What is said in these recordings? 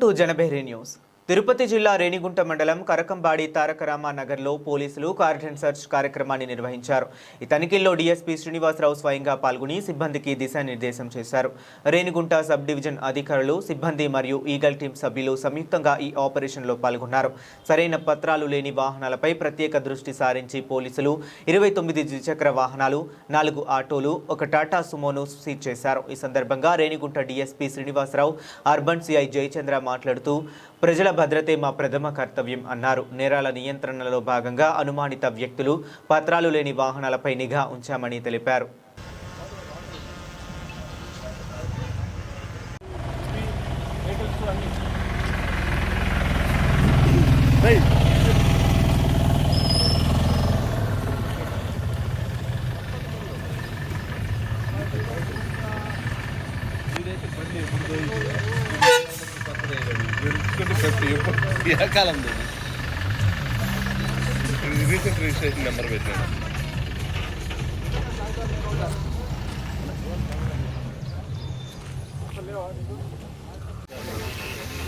Welcome to జనబెహరి news. Tirupati జిల్లా రేణిగుంట మండలం కరకంబాడి తారకరామ నగర్లో పోలీసులు కార్డన్ సెర్చ్ కార్యక్రమాన్ని నిర్వహించారు. ఈ తనిఖీల్లో డీఎస్పీ శ్రీనివాసరావు స్వయంగా పాల్గొని సిబ్బందికి దిశానిర్దేశం చేశారు. రేణిగుంట సబ్ డివిజన్ అధికారులు, సిబ్బంది మరియు ఈగల్ టీం సభ్యులు సంయుక్తంగా ఈ ఆపరేషన్లో పాల్గొన్నారు. సరైన పత్రాలు లేని వాహనాలపై ప్రత్యేక దృష్టి సారించి పోలీసులు 29 ద్విచక్ర వాహనాలు, 4 ఆటోలు, 1 టాటా సుమోను సీజ్ చేశారు. ఈ సందర్భంగా Renigunta DSP Srinivasarao, urban CI Jayachandra మాట్లాడుతూ ప్రజల భద్రతే మా ప్రథమ కర్తవ్యం అన్నారు. నేరాల నియంత్రణలో భాగంగా అనుమానిత వ్యక్తులు, పత్రాలు లేని వాహనాలపై నిఘా ఉంచామని తెలిపారు. కాలం రీసెంట్ రిజిస్ట్రేషన్ నెంబర్ పెట్టాను.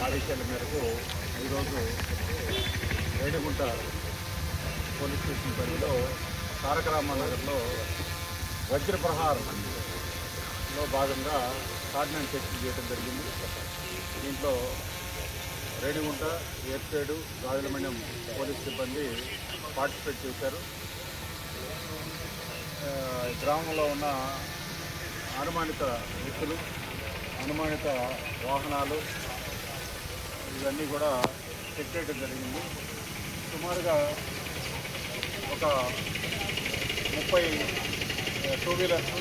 ఆదేశాల మేరకు ఈరోజు రేణిగుంట పోలీస్ స్టేషన్ పరిధిలో తారకరామ నగర్లో వజ్రప్రహారంలో భాగంగా కార్డినెన్స్ చెక్ చేయడం జరిగింది. దీంట్లో రేణిగుంట, ఏర్పేడు, రాజలమండ్యం పోలీస్ సిబ్బంది పార్టిసిపేట్ చేశారు. గ్రామంలో ఉన్న అనుమానిత వ్యక్తులు, అనుమానిత వాహనాలు ఇవన్నీ కూడా చెక్ చేయడం జరిగింది. సుమారుగా ఒక 30 టూ వీలర్స్,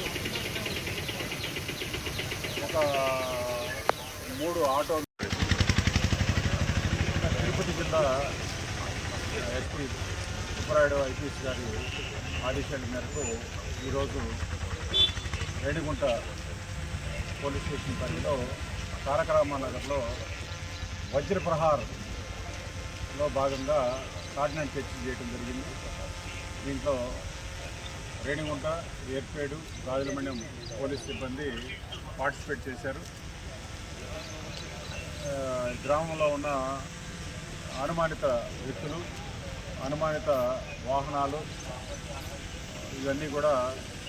ఒక 3 ఆటోలు. తిరుపతి జిల్లా ఎస్పీ సుబ్బరాయుడు ఐపీఎస్ గారి ఆదేశాల మేరకు ఈరోజు రేణిగుంట పోలీస్ స్టేషన్ పరిధిలో తారకరామ నగర్లో వజ్రప్రహార్లో భాగంగా కార్డినెన్స్ చెక్ చేయడం జరిగింది. దీంట్లో రేణిగుంట, ఏర్పేడు, రాజలమండ్యం పోలీస్ సిబ్బంది పార్టిసిపేట్ చేశారు. గ్రామంలో ఉన్న అనుమానిత వ్యక్తులు, అనుమానిత వాహనాలు ఇవన్నీ కూడా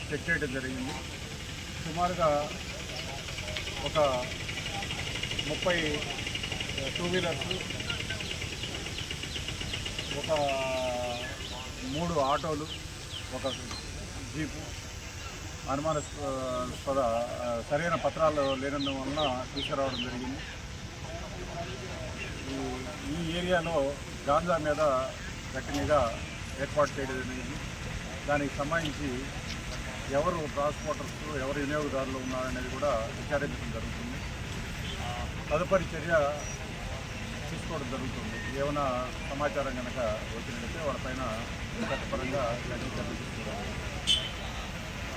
చెక్ చేయడం జరిగింది. సుమారుగా ఒక 30 టూ వీలర్స్, ఒక 3 ఆటోలు, ఒక జీపు అనుమానాస్పద సరైన పత్రాలు లేనందువలన తీసుకురావడం జరిగింది. ఈ ఏరియాలో గాంజా మీద గట్టిగా ఏర్పాటు చేయడం జరిగింది. దానికి సంబంధించి ఎవరు ట్రాన్స్పోర్టర్స్, ఎవరు వినియోగదారులు ఉన్నారనేది కూడా విచారించడం జరుగుతుంది. తదుపరి చర్య తీసుకోవడం జరుగుతుంది. ఏమైనా సమాచారం కనుక వచ్చినట్లయితే వాళ్ళపైన చట్టపరంగా చర్యలు తీసుకోవాలి.